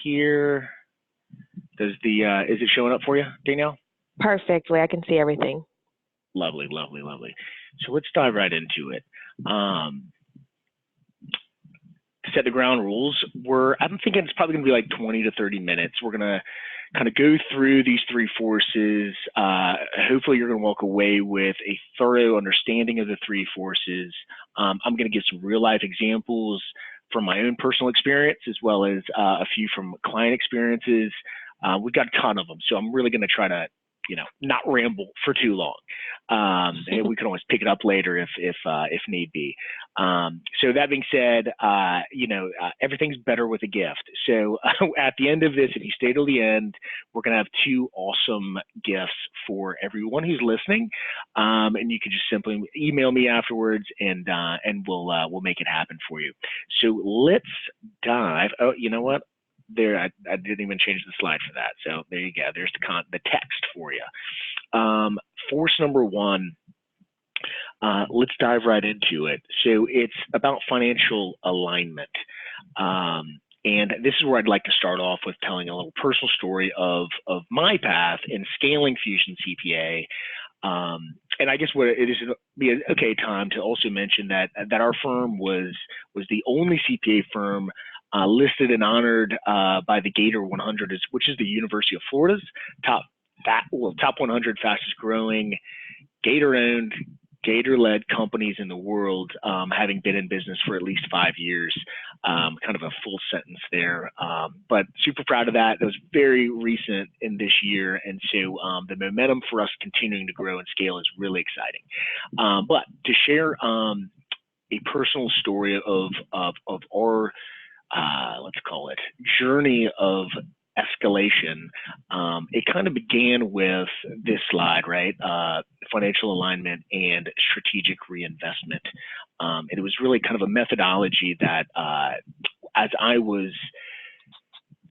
here. Does the is it showing up for you, Danielle? Perfectly. I can see everything. Lovely, lovely, lovely. So let's dive right into it. To set the ground rules, I'm thinking it's probably going to be like 20 to 30 minutes. We're going to kind of go through these three forces. Hopefully you're going to walk away with a thorough understanding of the three forces. I'm going to give some real life examples from my own personal experience, as well as a few from client experiences. We've got a ton of them, so I'm really going to try to, not ramble for too long. And we can always pick it up later if need be. So that being said, everything's better with a gift. So at the end of this, if you stay till the end, we're going to have two awesome gifts for everyone who's listening. And you can just simply email me afterwards, and we'll make it happen for you. So let's dive. Oh, you know what? There, I didn't even change the slide for that. So there you go. There's the text for you. Force number one. Let's dive right into it. So it's about financial alignment. And this is where I'd like to start off with telling a little personal story of my path in scaling Fusion CPA. And I guess what it is be an okay time to also mention that our firm was the only CPA firm listed and honored by the Gator 100, which is the University of Florida's top 100 fastest growing Gator-owned, Gator-led companies in the world, having been in business for at least 5 years. Kind of a full sentence there, but super proud of that. That was very recent in this year, and so the momentum for us continuing to grow and scale is really exciting. But to share a personal story of our let's call it journey of escalation, it kind of began with this slide, right? Financial alignment and strategic reinvestment. And it was really kind of a methodology that as I was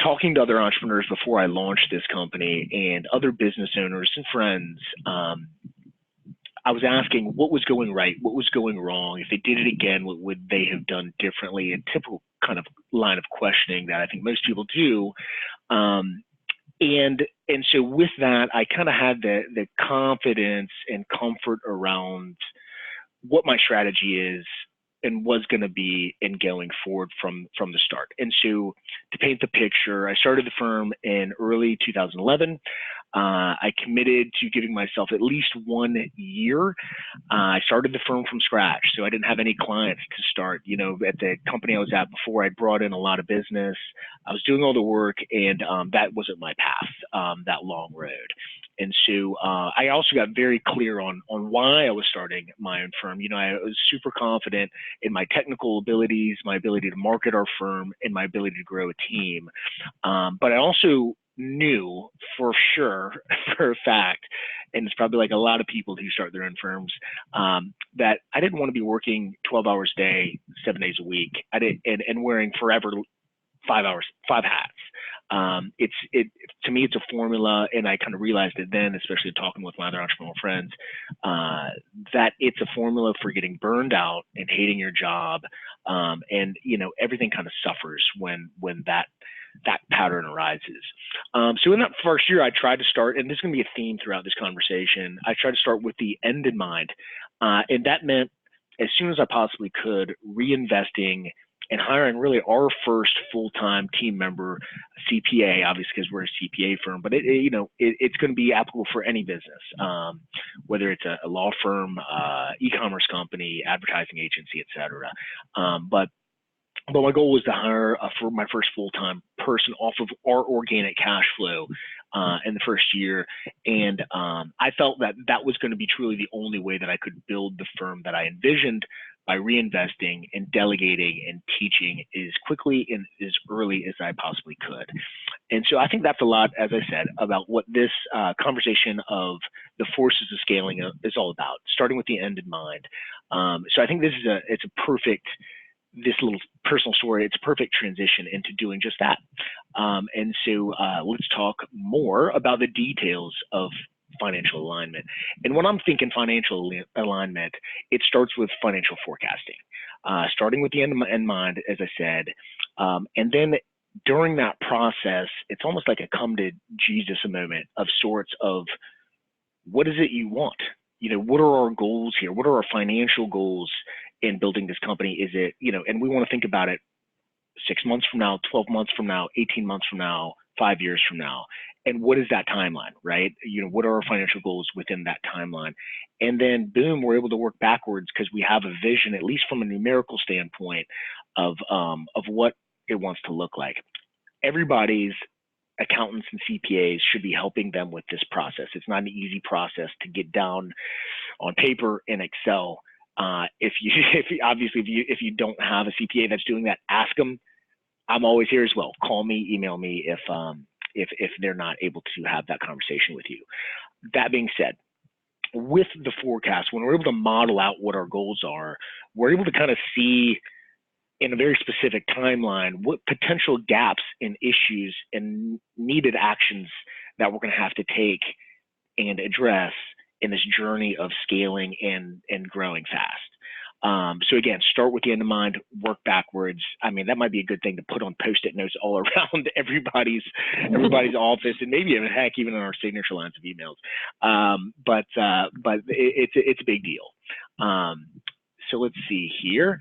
talking to other entrepreneurs before I launched this company and other business owners and friends, I was asking what was going right, what was going wrong. If they did it again, what would they have done differently? A typical kind of line of questioning that I think most people do. And so with that, I kind of had the confidence and comfort around what my strategy is and was going to be in going forward from the start. And so to paint the picture, I started the firm in early 2011. I committed to giving myself at least 1 year. I started the firm from scratch, so I didn't have any clients to start. At the company I was at before, I brought in a lot of business. I was doing all the work, and that wasn't my path, that long road. And so I also got very clear on why I was starting my own firm. I was super confident in my technical abilities, my ability to market our firm, and my ability to grow a team. But I also knew for sure, for a fact, and it's probably like a lot of people who start their own firms, that I didn't want to be working 12 hours a day, 7 days a week, and wearing forever 5 hats. To me, it's a formula, and I kind of realized it then, especially talking with my other entrepreneurial friends, that it's a formula for getting burned out and hating your job, and everything kind of suffers when that pattern arises. So in that first year, I tried to start, and this is going to be a theme throughout this conversation, I tried to start with the end in mind, and that meant as soon as I possibly could, reinvesting and hiring really our first full-time team member, CPA, obviously because we're a CPA firm, but it's going to be applicable for any business, whether it's a law firm, e-commerce company, advertising agency, et cetera. But my goal was to hire for my first full-time person off of our organic cash flow in the first year. And I felt that was going to be truly the only way that I could build the firm that I envisioned, by reinvesting and delegating and teaching as quickly and as early as I possibly could. And so I think that's a lot, as I said, about what this conversation of the forces of scaling is all about, starting with the end in mind. So I think this is this little personal story, it's a perfect transition into doing just that. And so let's talk more about the details of financial alignment. And when I'm thinking financial alignment, it starts with financial forecasting, starting with the end in mind, as I said, and then during that process, it's almost like a come to Jesus moment of sorts of what is it you want? What are our goals here? What are our financial goals in building this company? Is it, and we want to think about it 6 months from now, 12 months from now, 18 months from now, 5 years from now. And what is that timeline, right? What are our financial goals within that timeline? And then boom, we're able to work backwards because we have a vision, at least from a numerical standpoint, of what it wants to look like. Everybody's accountants and CPAs should be helping them with this process. It's not an easy process to get down on paper in Excel. If you don't have a CPA that's doing that, ask them. I'm always here as well. Call me, email me if they're not able to have that conversation with you. That being said, with the forecast, when we're able to model out what our goals are, we're able to kind of see in a very specific timeline what potential gaps and issues and needed actions that we're going to have to take and address in this journey of scaling and growing fast. So again, start with the end in mind, work backwards. I mean, that might be a good thing to put on Post-it notes all around everybody's office, and maybe even even in our signature lines of emails. But it's a big deal. So let's see here.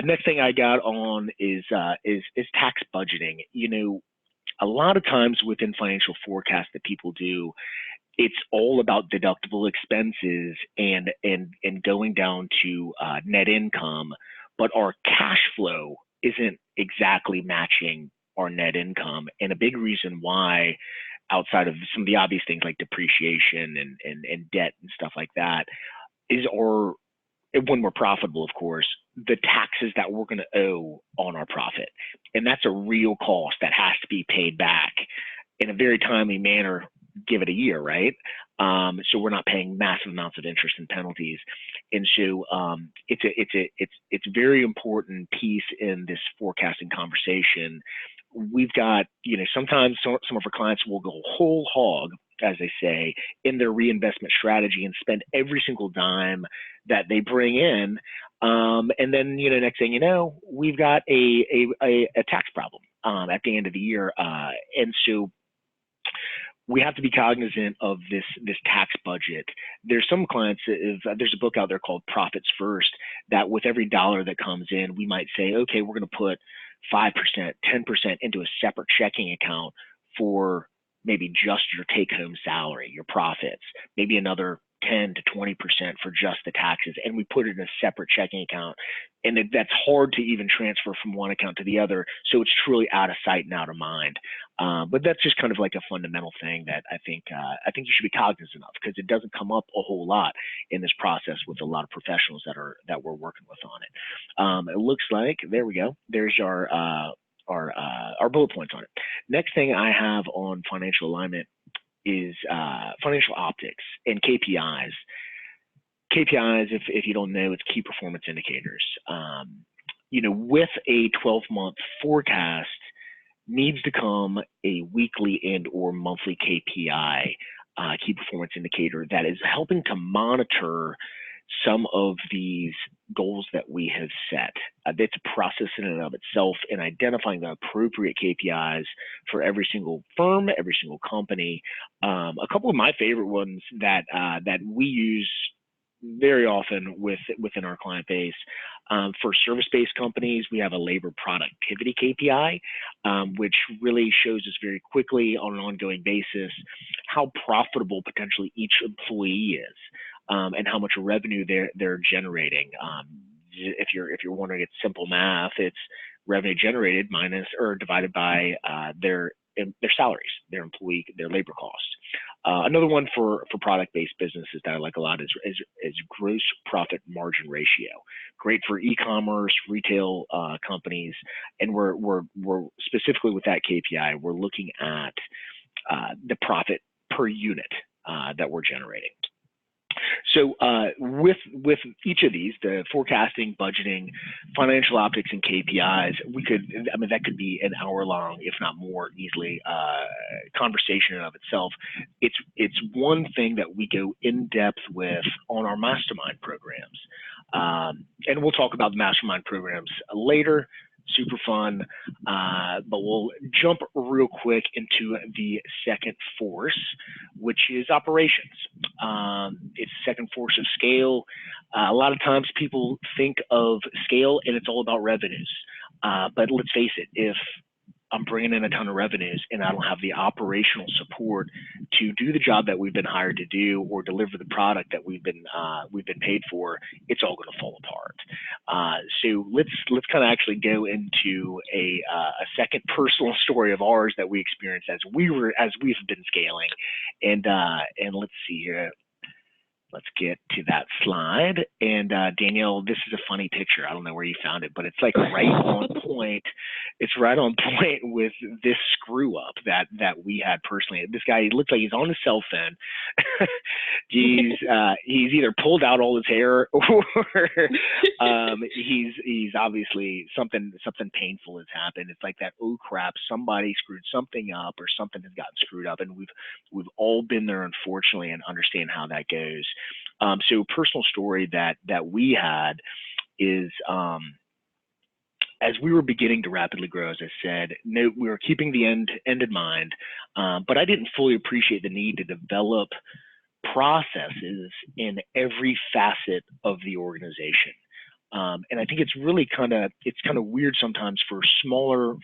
Next thing I got on is tax budgeting. A lot of times within financial forecasts that people do, it's all about deductible expenses and going down to net income, but our cash flow isn't exactly matching our net income. And a big reason why, outside of some of the obvious things like depreciation and debt and stuff like that, is when we're profitable, of course, the taxes that we're going to owe on our profit. And that's a real cost that has to be paid back in a very timely manner. Give it a year, right? So we're not paying massive amounts of interest and penalties, and so it's a very important piece in this forecasting conversation. We've got, sometimes some of our clients will go whole hog, as they say, in their reinvestment strategy and spend every single dime that they bring in, and then next thing you know, we've got a tax problem at the end of the year, and so we have to be cognizant of this tax budget. There's some clients, there's a book out there called Profits First, that with every dollar that comes in, we might say, okay, we're going to put 5%, 10% into a separate checking account for maybe just your take-home salary, your profits, maybe another 10 to 20% for just the taxes, and we put it in a separate checking account. And that's hard to even transfer from one account to the other, so it's truly out of sight and out of mind. But that's just kind of like a fundamental thing that I think you should be cognizant of, because it doesn't come up a whole lot in this process with a lot of professionals that we're working with on it. It looks like, there we go. There's our bullet points on it. Next thing I have on financial alignment is financial optics and KPIs. KPIs, if you don't know, it's key performance indicators. With a 12-month forecast, needs to come a weekly and or monthly KPI, key performance indicator, that is helping to monitor some of these goals that we have set. That's a process in and of itself, in identifying the appropriate KPIs for every single firm, every single company. A couple of my favorite ones that we use very often within our client base. For service-based companies, we have a labor productivity KPI, which really shows us very quickly on an ongoing basis how profitable potentially each employee is, and how much revenue they're generating. If you're wondering, it's simple math. It's revenue generated minus or divided by their salaries, their labor costs. Another one for product-based businesses that I like a lot is gross profit margin ratio. Great for e-commerce, retail companies, and we're specifically with that KPI, we're looking at the profit per unit that we're generating. So with each of these, the forecasting, budgeting, financial optics, and KPIs, that could be an hour-long, if not more easily, conversation in of itself. It's one thing that we go in depth with on our mastermind programs, and we'll talk about the mastermind programs later. super fun. But we'll jump real quick into the second force, which is operations. It's the second force of scale. A lot of times people think of scale and it's all about revenues. But let's face it, if I'm bringing in a ton of revenues and I don't have the operational support to do the job that we've been hired to do or deliver the product that we've been paid for, it's all going to fall apart. So let's kind of actually go into a second personal story of ours that we experienced as we've been scaling, and let's see here. Let's get to that slide. And Danielle, this is a funny picture. I don't know where you found it, but it's like right on point. It's right on point with this screw up that we had personally. This guy, he looks like he's on his cell phone. He's either pulled out all his hair or he's obviously something painful has happened. It's like that, oh crap, somebody screwed something up or something has gotten screwed up, and we've all been there, unfortunately, and understand how that goes. So a personal story that we had is as we were beginning to rapidly grow, as I said, no, we were keeping the end in mind, but I didn't fully appreciate the need to develop processes in every facet of the organization. And I think it's really kind of weird sometimes for smaller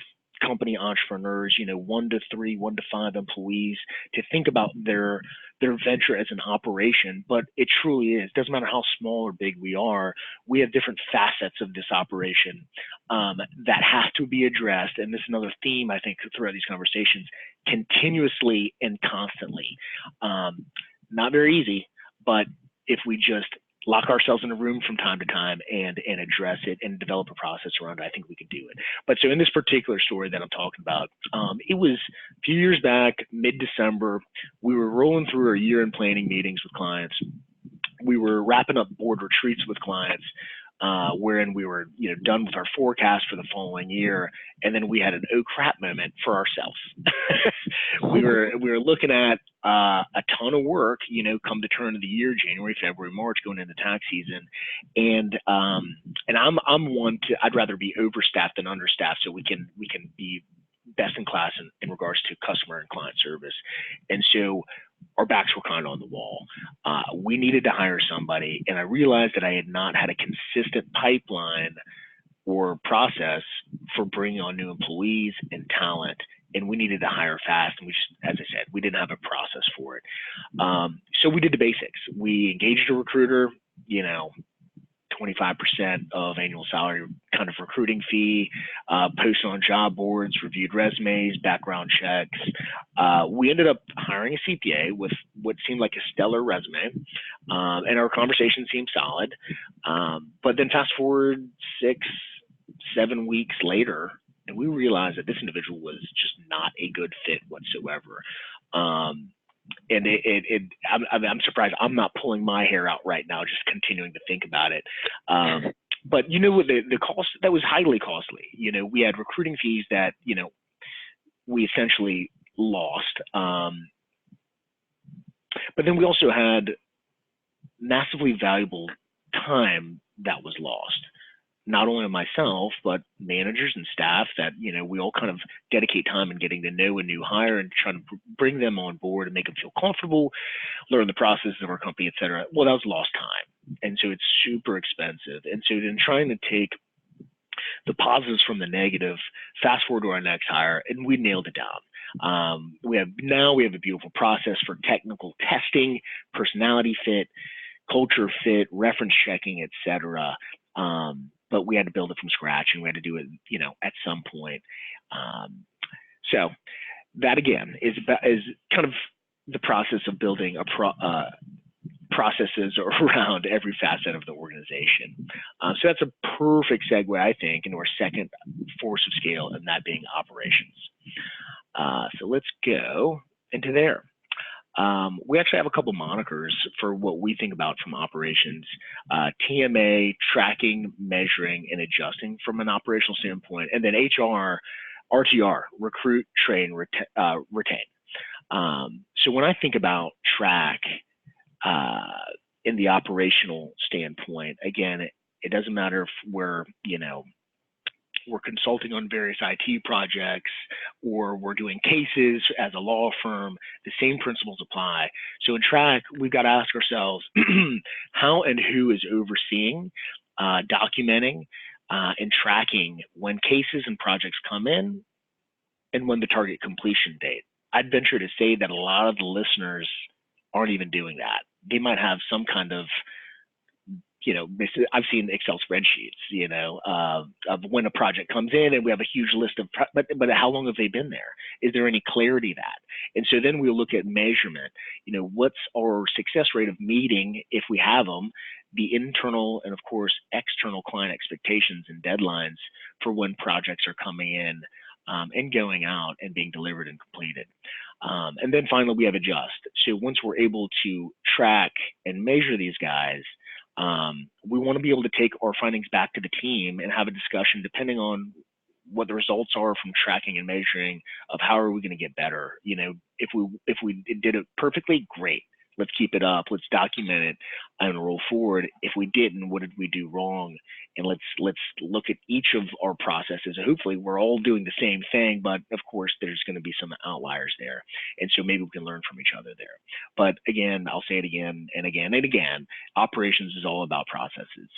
company entrepreneurs, 1 to 3, 1 to 5 employees, to think about their venture as an operation, but it truly is. Doesn't matter how small or big we are, we have different facets of this operation that have to be addressed. And this is another theme, I think, throughout these conversations, continuously and constantly. Not very easy, but if we just lock ourselves in a room from time to time and address it and develop a process around it, I think we could do it. But so in this particular story that I'm talking about, it was a few years back, mid-December. We were rolling through our year-end planning meetings with clients. We were wrapping up board retreats with clients, wherein we were done with our forecast for the following year, and then we had an oh crap moment for ourselves. we were looking at a ton of work, come the turn of the year, January, February, March, going into tax season, and I'm one to, I'd rather be overstaffed than understaffed, so we can be best in class in regards to customer and client service. And so our backs were kind of on the wall. We needed to hire somebody, and I realized that I had not had a consistent pipeline or process for bringing on new employees and talent, and we needed to hire fast. And we just, as I said, we didn't have a process for it. So we did the basics. We engaged a recruiter, 25% of annual salary kind of recruiting fee, posted on job boards, reviewed resumes, background checks. We ended up hiring a CPA with what seemed like a stellar resume, and our conversation seemed solid. But then fast forward 6-7 weeks later, and we realized that this individual was just not a good fit whatsoever. And I'm surprised I'm not pulling my hair out right now, just continuing to think about it. But the cost, that was highly costly. We had recruiting fees that, we essentially lost. But then we also had massively valuable time that was lost. Not only myself, but managers and staff that, we all kind of dedicate time in getting to know a new hire and trying to bring them on board and make them feel comfortable, learn the processes of our company, et cetera. Well, that was lost time. And so it's super expensive. And so then trying to take the positives from the negative, fast forward to our next hire, and we nailed it down. We have a beautiful process for technical testing, personality fit, culture fit, reference checking, et cetera. But we had to build it from scratch, and we had to do it, at some point. So that again is kind of the process of building processes around every facet of the organization. So that's a perfect segue, I think, into our second force of scale, and that being operations. So let's go into there. We actually have a couple monikers for what we think about from operations. TMA, tracking, measuring, and adjusting from an operational standpoint. And then HR, RTR, recruit, train, retain. So when I think about track in the operational standpoint, again, it doesn't matter if we're, we're consulting on various IT projects, or we're doing cases as a law firm, the same principles apply. So in track, we've got to ask ourselves how and who is overseeing, documenting, and tracking when cases and projects come in and when the target completion date. I'd venture to say that a lot of the listeners aren't even doing that. They might have some kind of, I've seen Excel spreadsheets, of when a project comes in and we have a huge list of, but how long have they been there? Is there any clarity that? And so then we'll look at measurement. What's our success rate of meeting, if we have them, the internal and of course external client expectations and deadlines for when projects are coming in and going out and being delivered and completed. And then finally, we have adjust. So once we're able to track and measure these guys, we want to be able to take our findings back to the team and have a discussion depending on what the results are from tracking and measuring of how are we going to get better. If we did it perfectly, great. Let's keep it up. Let's document it and roll forward. If we didn't, what did we do wrong? And let's look at each of our processes. Hopefully, we're all doing the same thing, but of course, there's going to be some outliers there. And so maybe we can learn from each other there. But again, I'll say it again and again and again, operations is all about processes.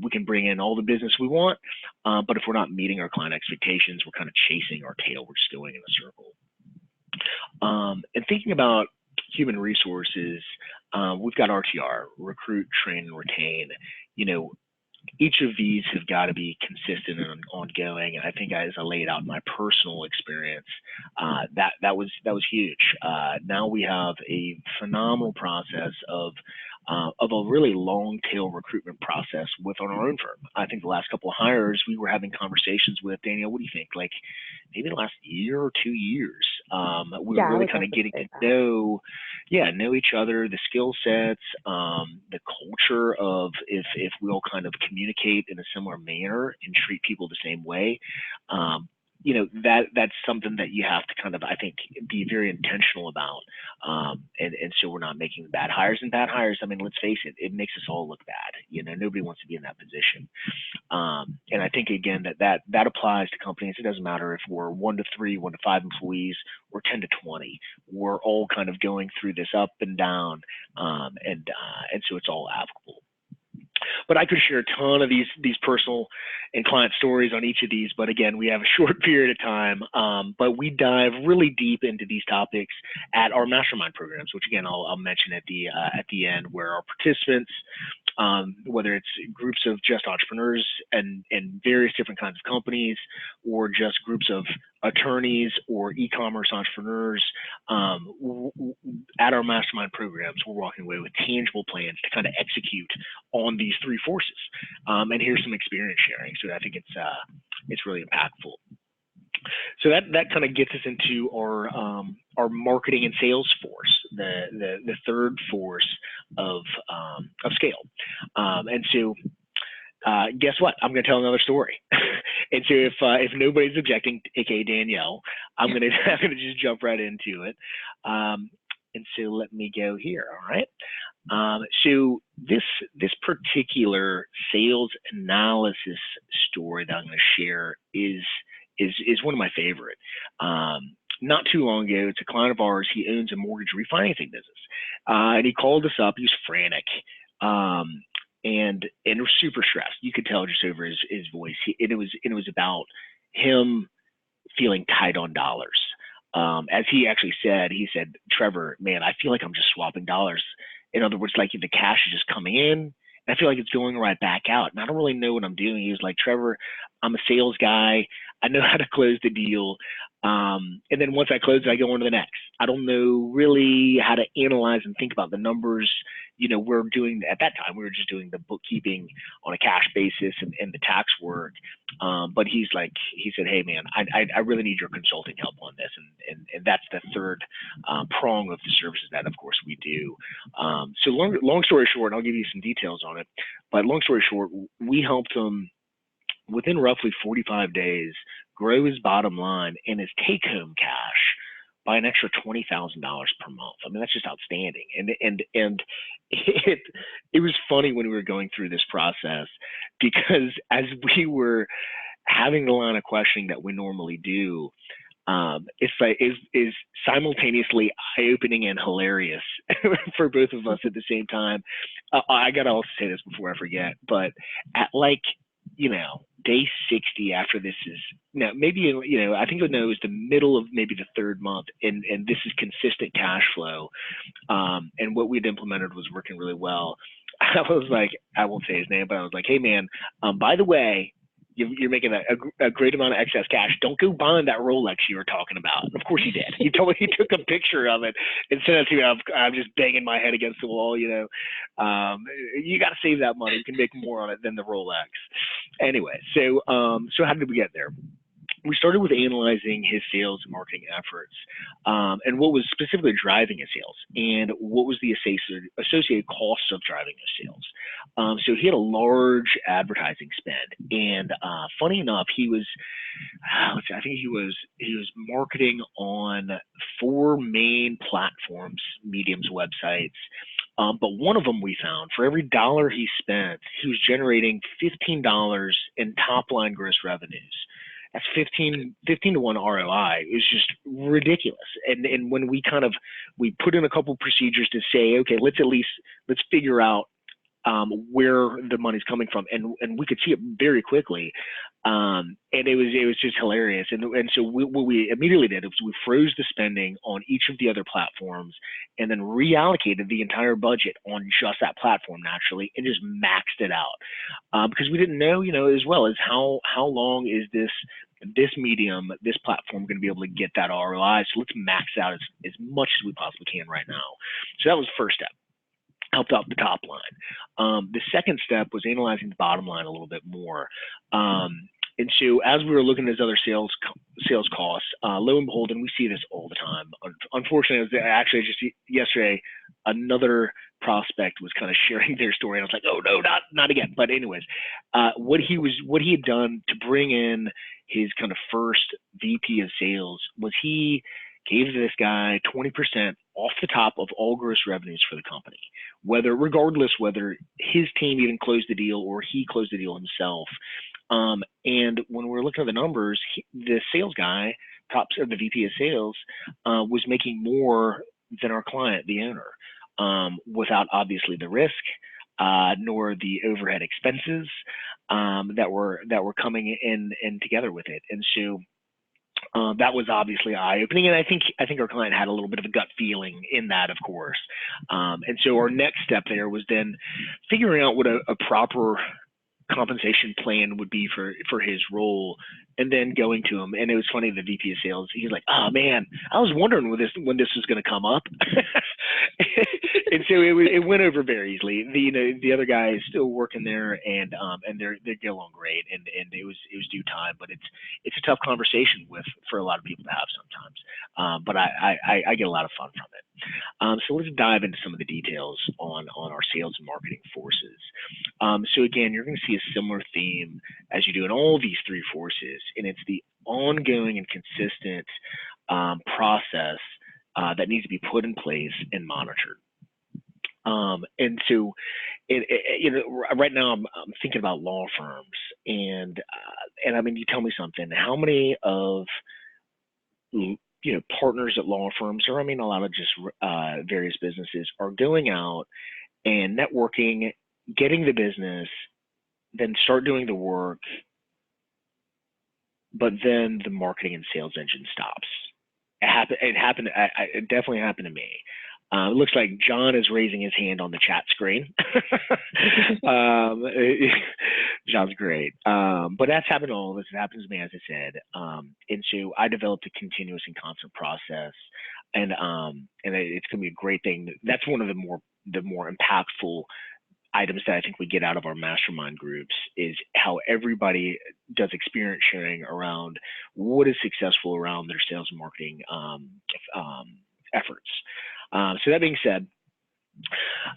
We can bring in all the business we want, but if we're not meeting our client expectations, we're kind of chasing our tail. We're just going in a circle. And thinking about human resources, we've got RTR, recruit, train, and retain. Each of these have got to be consistent and ongoing. And I think as I laid out my personal experience, that was huge. Now we have a phenomenal process of a really long tail recruitment process within our own firm. I think the last couple of hires we were having conversations with, Danielle, what do you think? Like maybe the last year or 2 years, we were really kind of getting to know each other, the skill sets, the culture of if we'll kind of communicate in a similar manner and treat people the same way. That's something that you have to kind of, I think, be very intentional about. And so we're not making bad hires. And bad hires, I mean, let's face it, it makes us all look bad. Nobody wants to be in that position. And I think, again, that applies to companies. It doesn't matter if we're 1 to 3, 1 to 5 employees, or 10 to 20. We're all kind of going through this up and down. And so it's all applicable. But I could share a ton of these personal and client stories on each of these. But again, we have a short period of time. But we dive really deep into these topics at our mastermind programs, which again I'll mention at the end, where our participants, whether it's groups of just entrepreneurs and various different kinds of companies, or just groups of attorneys or e-commerce entrepreneurs, at our mastermind programs, we're walking away with tangible plans to kind of execute on these 3 forces. And here's some experience sharing. So I think it's really impactful. So that kind of gets us into our marketing and sales force, the third force of scale. And so guess what? I'm going to tell another story. And so if nobody's objecting, aka Danielle, I'm going to just jump right into it. And so let me go here. All right. So this particular sales analysis story that I'm going to share is one of my favorite. Not too long ago, it's a client of ours. He owns a mortgage refinancing business, and he called us up. He was frantic. And was super stressed. You could tell just over his voice. It was about him feeling tight on dollars. As he actually said, Trevor, man, I feel like I'm just swapping dollars. In other words, like the cash is just coming in, and I feel like it's going right back out, and I don't really know what I'm doing. He was like, Trevor, I'm a sales guy. I know how to close the deal. And then once I close it, I go on to the next. I don't know really how to analyze and think about the numbers. We're doing, at that time, we were just doing the bookkeeping on a cash basis and the tax work. But he said, hey man, I really need your consulting help on this. And that's the third prong of the services that of course we do. So long story short, and I'll give you some details on it, but long story short, we helped him within roughly 45 days grow his bottom line and his take-home cash by an extra $20,000 per month. I mean, that's just outstanding. And it was funny when we were going through this process, because as we were having the line of questioning that we normally do, it's like is simultaneously eye-opening and hilarious for both of us at the same time. I gotta also say this before I forget, but at like, day 60 after this is now maybe, I think it was the middle of maybe the third month, and this is consistent cash flow, and what we'd implemented was working really well. I was like, I won't say his name, but I was like, hey man, by the way, you're making a great amount of excess cash. Don't go buying that Rolex you were talking about. And of course he did. He told me, he took a picture of it and sent it to me. I'm just banging my head against the wall. You got to save that money. You can make more on it than the Rolex. Anyway, so how did we get there? We started with analyzing his sales and marketing efforts, and what was specifically driving his sales, and what was the associated costs of driving his sales. So he had a large advertising spend, and funny enough, he was, I think he was marketing on 4 main platforms, mediums, websites. But one of them we found, for every dollar he spent, he was generating $15 in top line gross revenues. That's 15 to 1 ROI. It was just ridiculous. And when we put in a couple procedures to say, okay, let's figure out where the money's coming from, and we could see it very quickly, and it was just hilarious. And so what we immediately did was we froze the spending on each of the other platforms, and then reallocated the entire budget on just that platform naturally, and just maxed it out, because we didn't know, as well as how long is this medium, this platform going to be able to get that ROI. So let's max out as much as we possibly can right now. So that was the first step. Helped out the top line. The second step was analyzing the bottom line a little bit more. And so as we were looking at his other sales costs, lo and behold, and we see this all the time. Unfortunately, actually just yesterday, another prospect was kind of sharing their story, and I was like, oh no, not again. But anyways, what he had done to bring in his kind of first VP of sales was he gave this guy 20% off the top of all gross revenues for the company, regardless whether his team even closed the deal or he closed the deal himself. And when we're looking at the numbers, the sales guy, the VP of sales, was making more than our client, the owner, without obviously the risk, nor the overhead expenses that were coming in together with it. And so that was obviously eye-opening, and I think our client had a little bit of a gut feeling in that, of course. And so our next step there was then figuring out what a proper compensation plan would be for his role, and then going to him. And it was funny, the VP of sales, he's like, oh man, I was wondering when this was going to come up. And so it went over very easily. The other guy is still working there, and they're getting along great, and it was due time, but it's a tough conversation for a lot of people to have sometimes. But I get a lot of fun from it. So let's dive into some of the details on our sales and marketing forces. So again, you're going to see a similar theme as you do in all these 3 forces, and it's the ongoing and consistent process that needs to be put in place and monitored. And so, right now I'm thinking about law firms, and I mean, you tell me something. How many of partners at law firms, or I mean, a lot of just various businesses, are going out and networking, getting the business, then start doing the work, but then the marketing and sales engine stops. It definitely happened to me. It looks like John is raising his hand on the chat screen. John's great. But that's happened to all of us. It happens to me, as I said. And so I developed a continuous and constant process, and it's going to be a great thing. That's one of the more impactful items that I think we get out of our mastermind groups, is how everybody does experience sharing around what is successful around their sales and marketing efforts. So that being said,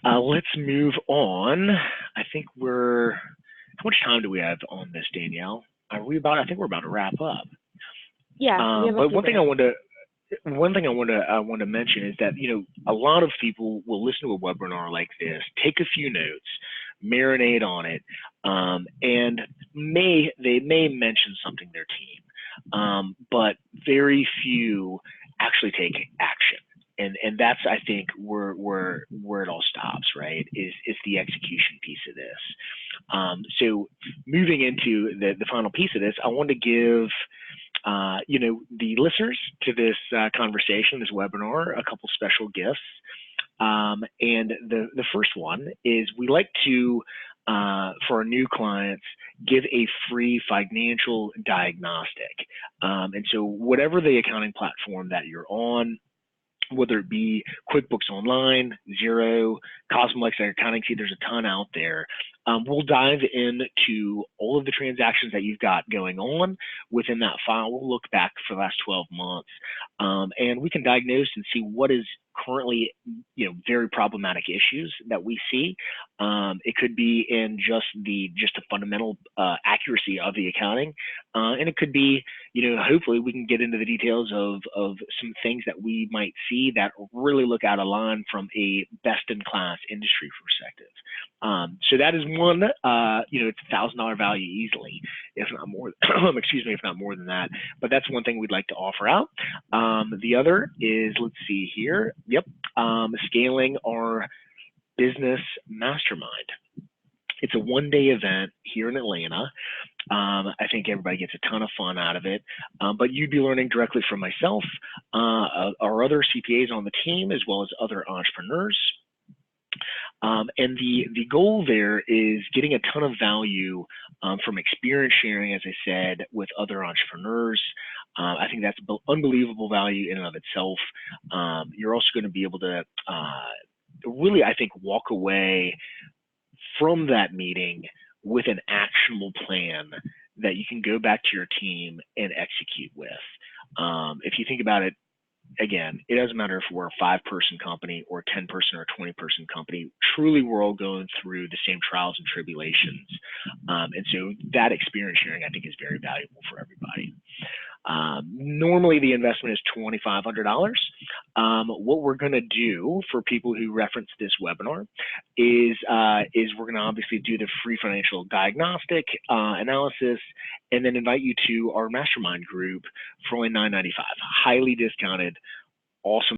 let's move on. I think how much time do we have on this, Danielle? I think we're about to wrap up. Yeah. But one thing I want to mention is that, a lot of people will listen to a webinar like this, take a few notes, marinate on it, and they may mention something to their team, but very few actually take action. And that's, I think, where it all stops, right? Is the execution piece of this. So moving into the final piece of this, I want to give the listeners to this conversation, this webinar, a couple special gifts. And the first one is we like to, for our new clients, give a free financial diagnostic. And so whatever the accounting platform that you're on, whether it be QuickBooks Online, Xero, Cosmolex Accounting, there's a ton out there. We'll dive into all of the transactions that you've got going on within that file. We'll look back for the last 12 months, and we can diagnose and see what is currently, very problematic issues that we see. It could be in just the fundamental accuracy of the accounting, and it could be, hopefully we can get into the details of some things that we might see that really look out of line from a best-in-class industry perspective. So that is one, it's $1,000 value easily, if not more, if not more than that. But that's one thing we'd like to offer out. The other is, let's see here. Yep. Scaling our business mastermind. It's a one-day event here in Atlanta. I think everybody gets a ton of fun out of it, but you'd be learning directly from myself, our other CPAs on the team, as well as other entrepreneurs. And the goal there is getting a ton of value from experience sharing, as I said, with other entrepreneurs. I think that's unbelievable value in and of itself. You're also going to be able to really, I think, walk away from that meeting with an actionable plan that you can go back to your team and execute with. If you think about it, again, it doesn't matter if we're a 5-person company or a 10-person or a 20-person company. Truly, we're all going through the same trials and tribulations. And so that experience sharing, I think, is very valuable for everybody. Normally, the investment is $2,500. What we're going to do for people who reference this webinar is we're going to obviously do the free financial diagnostic analysis, and then invite you to our mastermind group for only $9.95. Highly discounted, awesome